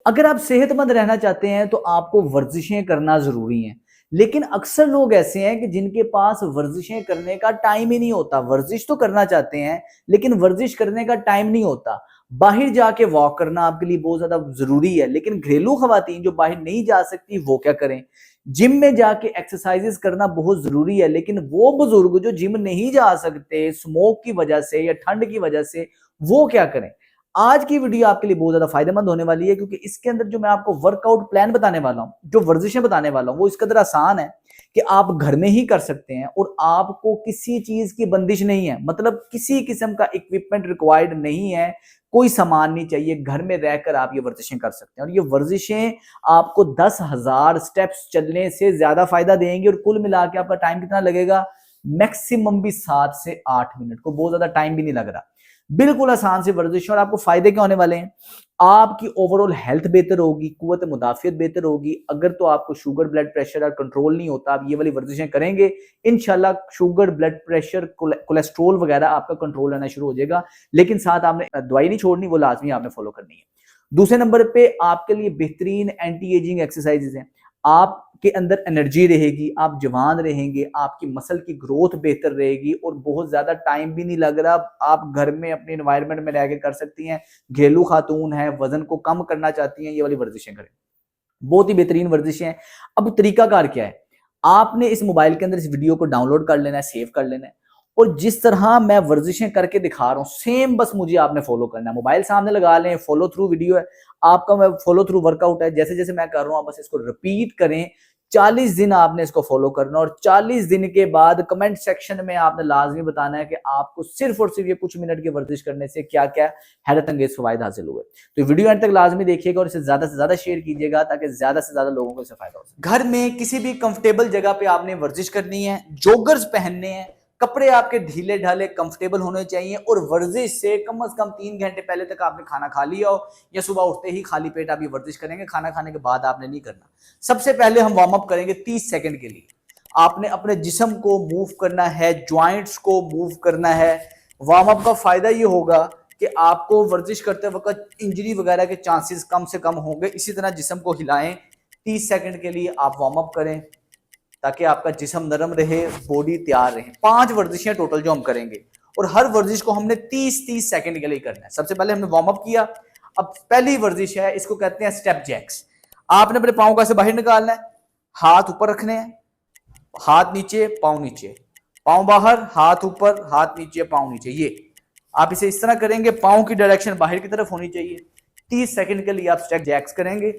अगर आप सेहतमंद रहना चाहते हैं तो आपको वर्जिशें करना जरूरी हैं। लेकिन अक्सर लोग ऐसे हैं कि जिनके पास वर्जिशें करने का टाइम ही नहीं होता। वर्जिश तो करना चाहते हैं लेकिन वर्जिश करने का टाइम नहीं होता। बाहर जाके वॉक करना आपके लिए बहुत ज्यादा जरूरी है, लेकिन घरेलू खवातीन जो बाहर नहीं जा सकती वो क्या करें? जिम में जाके एक्सरसाइजेस करना बहुत जरूरी है, लेकिन वो बुजुर्ग जो जिम नहीं जा सकते स्मोक की वजह से या ठंड की वजह से, वो क्या करें? आज की वीडियो आपके लिए बहुत ज्यादा फायदेमंद होने वाली है, क्योंकि इसके अंदर जो मैं आपको वर्कआउट प्लान बताने वाला हूं, जो वर्जिशें बताने वाला हूं, वो इस कदर आसान है कि आप घर में ही कर सकते हैं और आपको किसी चीज की बंदिश नहीं है। मतलब किसी किस्म का इक्विपमेंट रिक्वायर्ड नहीं है, कोई सामान नहीं चाहिए, घर में रहकर आप ये वर्जिशें कर सकते हैं। और ये वर्जिशें आपको 10,000 स्टेप्स चलने से ज्यादा फायदा देंगे। और कुल मिला के आपका टाइम कितना लगेगा? मैक्सिमम भी 7 से 8 मिनट, को बहुत ज्यादा टाइम भी नहीं लग रहा। बिल्कुल आसान सी वर्जिश। और आपको फायदे क्या होने वाले हैं? आपकी ओवरऑल हेल्थ बेहतर होगी, कुव्वत मुदाफियत बेहतर होगी। अगर तो आपको शुगर ब्लड प्रेशर और कंट्रोल नहीं होता, आप ये वाली वर्जिशें करेंगे, इंशाल्लाह शुगर ब्लड प्रेशर कोलेस्ट्रोल वगैरह आपका कंट्रोल रहना शुरू हो जाएगा। लेकिन साथ आपने दवाई नहीं छोड़नी, वो लाजमी आपने फॉलो करनी है। दूसरे नंबर पे आपके लिए बेहतरीन एंटी एजिंग एक्सरसाइजेज हैं। आपके अंदर एनर्जी रहेगी, आप जवान रहेंगे, आपकी मसल की ग्रोथ बेहतर रहेगी और बहुत ज्यादा टाइम भी नहीं लग रहा। आप घर में अपने एनवायरनमेंट में रह के कर सकती हैं। घरेलू खातून है, वजन को कम करना चाहती हैं, ये वाली वर्जिशें करें। बहुत ही बेहतरीन वर्जिशें हैं। अब तरीकाकार क्या है? आपने इस मोबाइल के अंदर इस वीडियो को डाउनलोड कर लेना है, सेव कर लेना है, और जिस तरह मैं वर्जिशें करके दिखा रहा हूं सेम बस मुझे आपने फॉलो करना है। मोबाइल सामने लगा लें, फॉलो थ्रू वीडियो है आपका, मैं फॉलो थ्रू वर्कआउट है। जैसे जैसे मैं कर रहा हूं बस इसको रिपीट करें। 40 दिन आपने इसको फॉलो करना, और 40 दिन के बाद कमेंट सेक्शन में आपने लाजमी बताना है कि आपको सिर्फ और सिर्फ ये कुछ मिनट की वर्जिश करने से क्या क्या हैरत अंगेज फवायद हासिल हुए। तो वीडियो एंड तक लाजमी देखिएगा और इसे ज्यादा से ज्यादा शेयर कीजिएगा ताकि ज्यादा से ज्यादा लोगों को इससे फायदा हो सके। घर में किसी भी कंफर्टेबल जगह पे आपने वर्जिश करनी है, जोगर्स पहनने हैं, कपड़े आपके ढीले ढाले कंफर्टेबल होने चाहिए, और वर्जिश से कम से कम 3 घंटे पहले तक आपने खाना खा लिया हो, या सुबह उठते ही खाली पेट आप ये वर्जिश करेंगे। खाना खाने के बाद आपने नहीं करना। सबसे पहले हम वार्म अप करेंगे 30 सेकंड के लिए। आपने अपने जिस्म को मूव करना है, ज्वाइंट्स को मूव करना है। वार्म अप का फायदा ये होगा कि आपको वर्जिश करते वक्त इंजरी वगैरह के चांसेस कम से कम होंगे। इसी तरह जिस्म को हिलाएं। 30 सेकंड के लिए आप वार्म अप करें ताकि आपका जिस्म नरम रहे, बॉडी तैयार रहे। 5 वर्जिशें टोटल जो हम करेंगे, और हर वर्जिश को हमने 30-30 सेकंड के लिए करना है। सबसे पहले हमने वार्म अप किया। अब पहली वर्जिश है, इसको कहते हैं स्टेप जैक्स। आपने अपने पाँव को ऐसे बाहर निकालना है, हाथ ऊपर रखने हैं, हाथ नीचे, पाँव नीचे, पाँव बाहर, हाथ ऊपर, हाथ नीचे, पाँव नीचे। ये आप इसे इस तरह करेंगे, पाँव की डायरेक्शन बाहर की तरफ होनी चाहिए। 30 सेकंड के लिए आप स्टेप जैक्स करेंगे।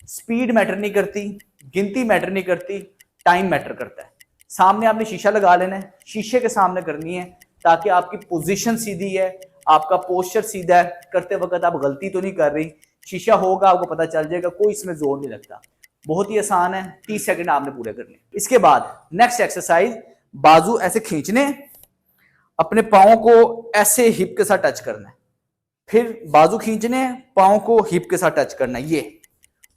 स्पीड मैटर नहीं करती, गिनती मैटर नहीं करती, टाइम मैटर करता है। सामने आपने शीशा लगा लेना है, शीशे के सामने करनी है ताकि आपकी पोजीशन सीधी है, आपका पोस्चर सीधा है, करते वक्त आप गलती तो नहीं कर रही। शीशा होगा, आपको पता चल जाएगा, कोई इसमें जोर नहीं लगता। बहुत ही आसान है, 30 सेकंड आपने पूरे करने। इसके बाद नेक्स्ट एक्सरसाइज, बाजू ऐसे खींचने, अपने पाँव को ऐसे हिप के साथ टच करना है, फिर बाजू खींचने, पाँव को हिप के साथ टच करना है। ये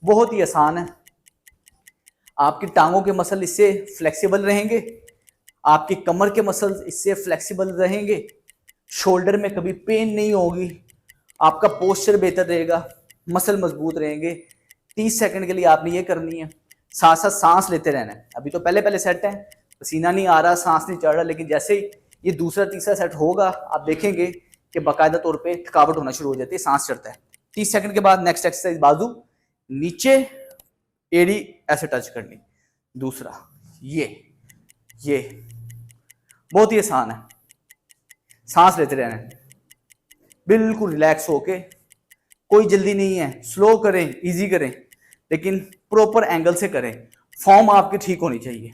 बहुत ही आसान है। आपकी टांगों के मसल इससे फ्लेक्सिबल रहेंगे, आपकी कमर के मसल इससे फ्लेक्सिबल रहेंगे, शोल्डर में कभी पेन नहीं होगी, आपका पोस्चर बेहतर रहेगा, मसल मजबूत रहेंगे। 30 सेकंड के लिए आपने ये करनी है। साथ साथ सांस लेते रहना है। अभी तो पहले पहले सेट है, पसीना नहीं आ रहा, सांस नहीं चढ़ रहा, लेकिन जैसे ही ये दूसरा तीसरा सेट होगा आप देखेंगे कि बाकायदा तौर पे थकावट होना शुरू हो जाती है, सांस चढ़ता है। 30 सेकंड के बाद नेक्स्ट एक्सरसाइज, बाजू नीचे, एड़ी ऐसे टच करनी, दूसरा ये बहुत ही आसान है। सांस लेते रहना है, बिल्कुल रिलैक्स होके, कोई जल्दी नहीं है, स्लो करें, इजी करें, लेकिन प्रॉपर एंगल से करें। फॉर्म आपकी ठीक होनी चाहिए।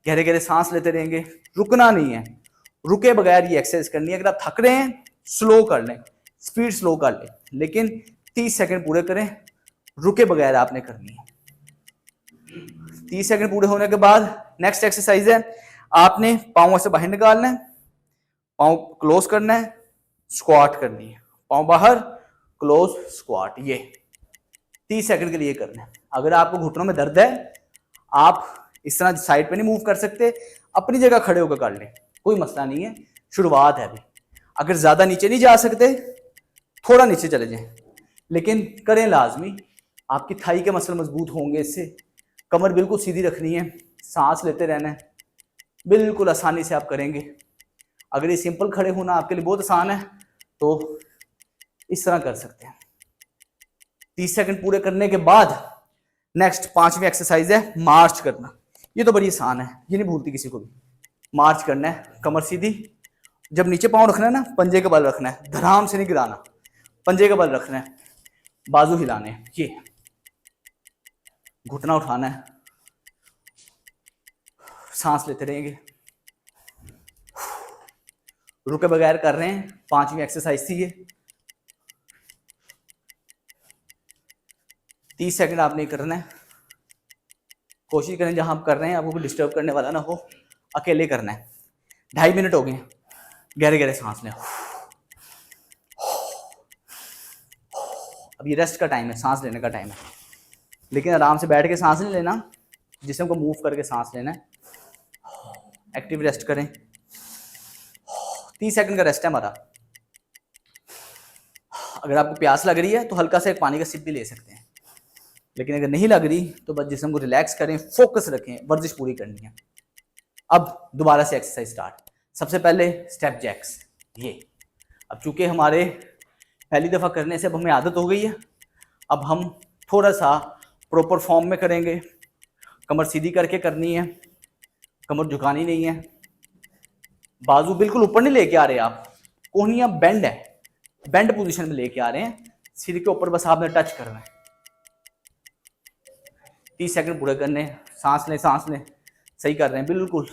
गहरे गहरे सांस लेते रहेंगे, रुकना नहीं है, रुके बगैर ये एक्सरसाइज करनी है। अगर आप थक रहे हैं स्लो कर लें, स्पीड स्लो कर लें, लेकिन 30 सेकंड पूरे करें, रुके बगैर आपने करनी है। 30 सेकंड पूरे होने के बाद नेक्स्ट एक्सरसाइज है, आपने पाँव से बाहर निकालना है, पाँव क्लोज करना है, स्क्वाट करनी है, पाँव बाहर, क्लोज, स्क्वाट। ये 30 सेकंड के लिए करना है। अगर आपको घुटनों में दर्द है, आप इस तरह साइड पे नहीं मूव कर सकते, अपनी जगह खड़े होकर कर लें, कोई मसला नहीं है, शुरुआत है अभी। अगर ज्यादा नीचे नहीं जा सकते, थोड़ा नीचे चले जाएं, लेकिन करें लाजमी। आपकी थाई के मसल मजबूत होंगे इससे। कमर बिल्कुल सीधी रखनी है, सांस लेते रहना है, बिल्कुल आसानी से आप करेंगे। अगर ये सिंपल खड़े होना आपके लिए बहुत आसान है तो इस तरह कर सकते हैं। 30 सेकंड पूरे करने के बाद नेक्स्ट 5वीं एक्सरसाइज है मार्च करना। ये तो बड़ी आसान है, ये नहीं भूलती किसी को भी। मार्च करना है, कमर सीधी, जब नीचे पाँव रखना है ना, पंजे का बल रखना है, धड़ाम से नहीं गिराना, पंजे का बल रखना है, बाजू हिलाने हैं, ये घुटना उठाना है, सांस लेते रहेंगे, रुके बगैर कर रहे हैं। 5वीं एक्सरसाइज थी ये। 30 सेकंड आपने करना है। कोशिश करें जहां आप कर रहे हैं आपको कोई डिस्टर्ब करने वाला ना हो, अकेले करना है। 2.5 मिनट हो गए, गहरे गहरे सांस लें। अब ये रेस्ट का टाइम है, सांस लेने का टाइम है, लेकिन आराम से बैठ के सांस नहीं लेना, जिस्म को मूव करके सांस लेना है। एक्टिव रेस्ट करें। 30 सेकंड का रेस्ट है हमारा। अगर आपको प्यास लग रही है तो हल्का सा एक पानी का सिप भी ले सकते हैं, लेकिन अगर नहीं लग रही तो बस जिस्म को रिलैक्स करें, फोकस रखें, वर्जिश पूरी करनी है। अब दोबारा से एक्सरसाइज स्टार्ट। सबसे पहले स्टेप जैक्स। ये अब चूंकि हमारे पहली दफ़ा करने से अब हमें आदत हो गई है, अब हम थोड़ा सा प्रॉपर फॉर्म में करेंगे। कमर सीधी करके करनी है, कमर झुकानी नहीं है, बाजू बिल्कुल ऊपर नहीं लेके आ रहे आप, कोहनियां बेंड है, बेंड पोजीशन में लेके आ रहे हैं, सिर के ऊपर बस आपने टच करना है। 30 सेकंड पूरे करने हैं। सांस लें, सांस लें, सही कर रहे हैं बिल्कुल,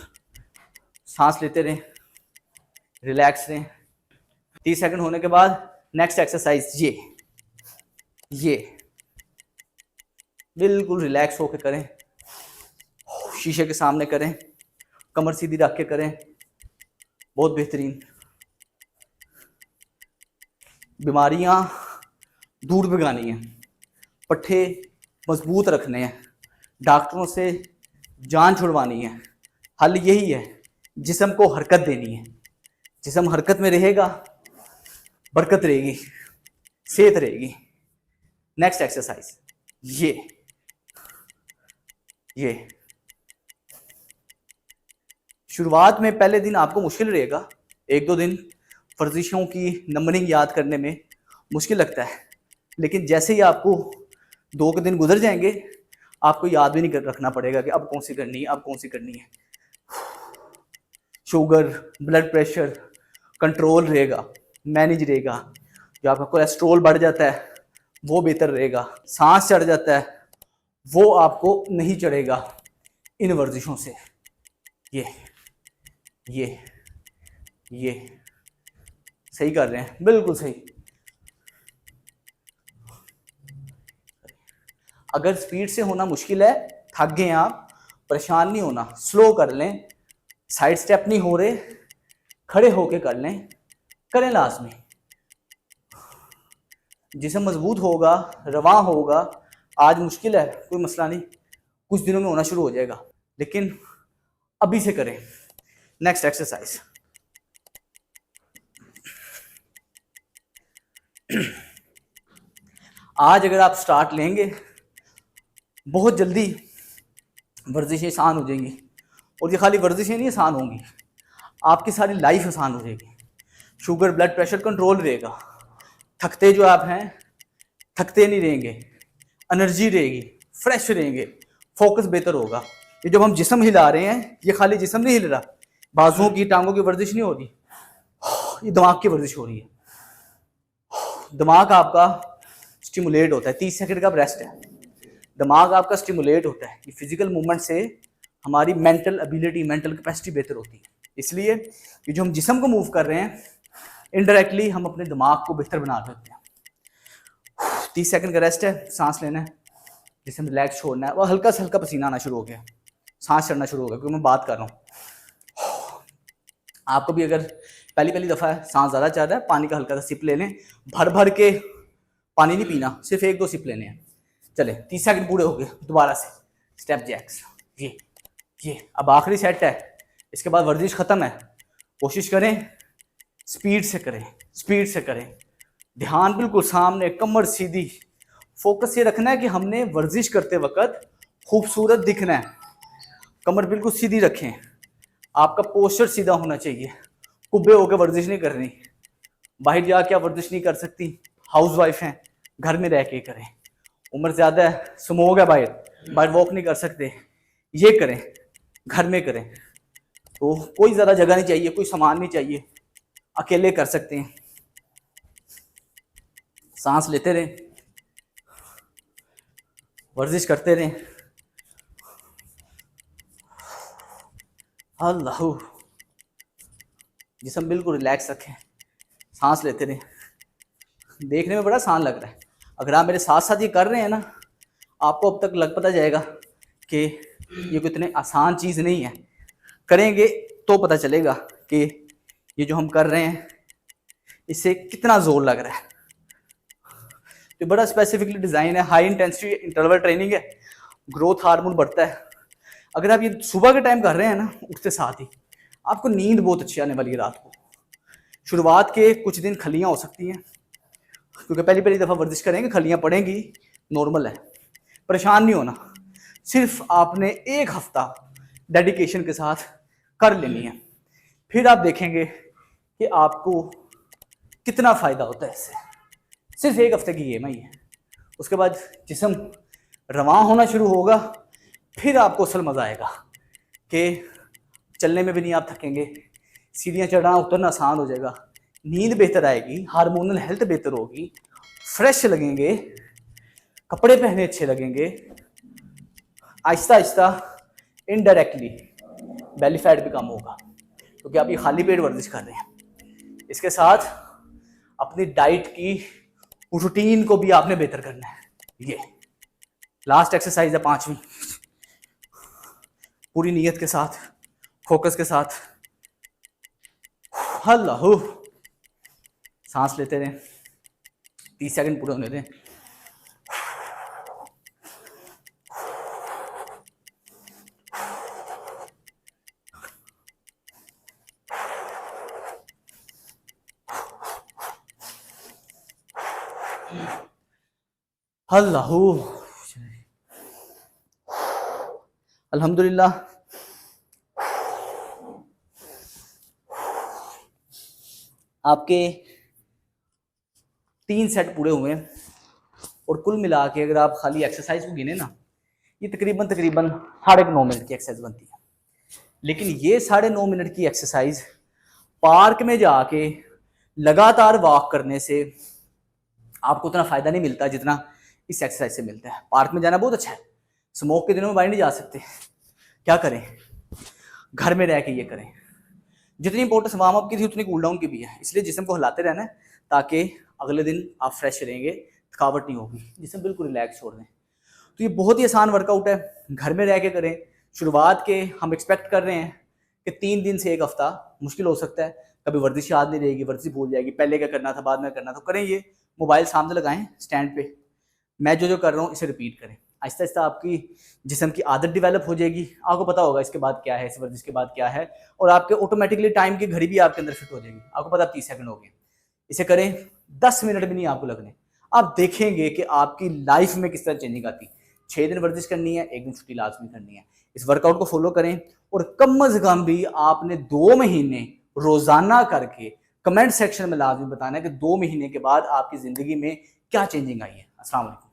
सांस लेते रहें, रिलैक्स रहें। 30 सेकंड होने के बाद नेक्स्ट एक्सरसाइज ये बिल्कुल रिलैक्स होकर करें, शीशे के सामने करें, कमर सीधी रख के करें, बहुत बेहतरीन। बीमारियां दूर भगानी है, पट्ठे मजबूत रखने हैं, डॉक्टरों से जान छुड़वानी है। हल यही है, जिस्म को हरकत देनी है। जिस्म हरकत में रहेगा, बरकत रहेगी, सेहत रहेगी। नेक्स्ट एक्सरसाइज ये शुरुआत में पहले दिन आपको मुश्किल रहेगा, 1-2 दिन वर्जिशों की नंबरिंग याद करने में मुश्किल लगता है, लेकिन जैसे ही आपको 2 दिन गुजर जाएंगे आपको याद भी नहीं रखना पड़ेगा कि अब कौन सी करनी है, अब कौन सी करनी है। शुगर, ब्लड प्रेशर कंट्रोल रहेगा, मैनेज रहेगा। जो आपका कोलेस्ट्रोल बढ़ जाता है वो बेहतर रहेगा, सांस चढ़ जाता है वो आपको नहीं चढ़ेगा इन वर्जिशों से। ये सही कर रहे हैं, बिल्कुल सही। अगर स्पीड से होना मुश्किल है, थक गए आप, परेशान नहीं होना, स्लो कर लें, साइड स्टेप नहीं हो रहे, खड़े होके कर लें, करें लाजमी। जिस्म मजबूत होगा, रवा होगा। आज मुश्किल है, कोई मसला नहीं, कुछ दिनों में होना शुरू हो जाएगा, लेकिन अभी से करें। नेक्स्ट एक्सरसाइज आज अगर आप स्टार्ट लेंगे बहुत जल्दी वर्जिशें आसान हो जाएंगी, और ये खाली वर्जिशें नहीं आसान होंगी, आपकी सारी लाइफ आसान हो जाएगी। शुगर, ब्लड प्रेशर कंट्रोल रहेगा, थकते जो आप हैं थकते नहीं रहेंगे, एनर्जी रहेगी, फ्रेश रहेंगे, फोकस बेहतर होगा। ये जब हम जिस्म हिला रहे हैं, ये खाली जिस्म नहीं हिल रहा, बाजुओं की टांगों की वर्जिश नहीं हो रही, ये दिमाग की वर्जिश हो रही है। दिमाग आपका स्टिमुलेट होता है। 30 सेकंड का रेस्ट है, दिमाग आपका स्टिमुलेट होता है। ये फिजिकल मूवमेंट से हमारी मेंटल एबिलिटी, मेंटल कैपेसिटी बेहतर होती है। इसलिए ये जो हम जिस्म को मूव कर रहे हैं, इनडायरेक्टली हम अपने दिमाग को बेहतर बना देते हैं। 30 सेकंड का रेस्ट है, सांस लेना है, जिसमें रिलैक्स छोड़ना है। वो हल्का से हल्का पसीना आना शुरू हो गया, सांस चढ़ना शुरू हो गया, क्योंकि मैं बात कर रहा हूँ। आपको भी अगर पहली दफ़ा है, सांस ज़्यादा चढ़ रहा है, पानी का हल्का सा सिप ले लें। भर भर के पानी नहीं पीना, सिर्फ 1-2 सिप लेने हैं। चले 30 सेकंड पूरे हो गए। दोबारा से स्टेप जैक्स। ये अब आखिरी सेट है, इसके बाद वर्जिश ख़त्म है। कोशिश करें स्पीड से करें, स्पीड से करें, ध्यान बिल्कुल सामने, कमर सीधी। फोकस ये रखना है कि हमने वर्जिश करते वक्त खूबसूरत दिखना है। कमर बिल्कुल सीधी रखें, आपका पोस्चर सीधा होना चाहिए। कुब्बे होकर वर्जिश नहीं करनी, बाहर जाके आप वर्जिश नहीं कर सकती, हाउस वाइफ हैं, घर में रह के करें। उम्र ज्यादा है, स्मोक है, बाहर बाहर वॉक नहीं कर सकते, ये करें, घर में करें। तो कोई ज्यादा जगह नहीं चाहिए, कोई सामान नहीं चाहिए, अकेले कर सकते हैं। सांस लेते रहें, वर्जिश करते रहें। अल्लाह, जिस्म बिल्कुल रिलैक्स रखें, सांस लेते रहें। देखने में बड़ा आसान लग रहा है, अगर आप मेरे साथ साथ ये कर रहे हैं ना, आपको अब तक लग पता जाएगा कि ये कोई इतनी आसान चीज़ नहीं है। करेंगे तो पता चलेगा कि ये जो हम कर रहे हैं इससे कितना जोर लग रहा है। तो बड़ा स्पेसिफिकली डिज़ाइन है, हाई इंटेंसिटी इंटरवल ट्रेनिंग है, ग्रोथ हार्मोन बढ़ता है। अगर आप ये सुबह के टाइम कर रहे हैं ना, उठते साथ ही, आपको नींद बहुत अच्छी आने वाली है रात को। शुरुआत के कुछ दिन खलियाँ हो सकती हैं, क्योंकि पहली पहली दफ़ा वर्जिश करेंगे, खलियाँ पड़ेंगी, नॉर्मल है, परेशान नहीं होना। सिर्फ आपने एक हफ्ता डेडिकेशन के साथ कर लेनी है, फिर आप देखेंगे कि आपको कितना फ़ायदा होता है इससे। सिर्फ एक हफ्ते की गेम है ये, उसके बाद जिस्म रवां होना शुरू होगा, फिर आपको असल मज़ा आएगा कि चलने में भी नहीं आप थकेंगे, सीढ़ियाँ चढ़ना उतरना आसान हो जाएगा, नींद बेहतर आएगी, हार्मोनल हेल्थ बेहतर होगी, फ्रेश लगेंगे, कपड़े पहने अच्छे लगेंगे। Aahista Aahista indirectly belly fat भी कम होगा, क्योंकि आप ये खाली पेट वर्जिश कर रहे हैं। इसके साथ अपनी डाइट की रूटीन को भी आपने बेहतर करना है। ये लास्ट एक्सरसाइज है, 5वीं, पूरी नीयत के साथ, फोकस के साथ। अल्लाह, सांस लेते रहें, 30 सेकंड पूरे होने दें। अल्लाह, अल्हम्दुलिल्लाह। आपके 3 सेट पूरे हुए हैं, और कुल मिला के अगर आप खाली एक्सरसाइज को गिने ना, ये तकरीबन 9.5 मिनट की एक्सरसाइज बनती है। लेकिन ये 9.5 मिनट की एक्सरसाइज पार्क में जाके लगातार वॉक करने से आपको उतना फायदा नहीं मिलता जितना इस एक्सरसाइज से मिलता है। पार्क में जाना बहुत अच्छा है, स्मोक के दिनों में बाहर नहीं जा सकते, क्या करें, घर में रह के ये करें। जितनी इंपॉर्टेंस वार्म अप की थी उतनी कूल डाउन की भी है, इसलिए जिस्म को हिलाते रहना है ताकि अगले दिन आप फ्रेश रहेंगे, थकावट नहीं होगी, जिस्म बिल्कुल रिलैक्स छोड़ दें। तो ये बहुत ही आसान वर्कआउट है, घर में रह के करें। शुरुआत के हम एक्सपेक्ट कर रहे हैं कि 3 दिन से 1 हफ्ता मुश्किल हो सकता है, कभी वर्जिश याद नहीं रहेगी, वर्जिश भूल जाएगी, पहले क्या करना था, बाद में करना था। करें ये, मोबाइल सामने लगाएं स्टैंड पे, मैं जो कर रहा हूँ इसे रिपीट करें। आहिस्ता आहिस्ता आपकी जिस्म की आदत डेवलप हो जाएगी, आपको पता होगा इसके बाद क्या है, इस वर्जिश के बाद क्या है, और आपके ऑटोमेटिकली टाइम की घड़ी भी आपके अंदर फिट हो जाएगी। आपको पता 30 सेकंड हो गए, इसे करें, 10 मिनट भी नहीं आपको लगने, आप देखेंगे कि आपकी लाइफ में किस तरह चेंजिंग आती। 6 दिन वर्जिश करनी है, 1 दिन छुट्टी लाजमी करनी है। इस वर्कआउट को फॉलो करें, और कम अज कम भी आपने 2 महीने रोजाना करके कमेंट सेक्शन में लाजमी बताना है कि 2 महीने के बाद आपकी जिंदगी में क्या चेंजिंग आई है। अस्सलाम वालेकुम।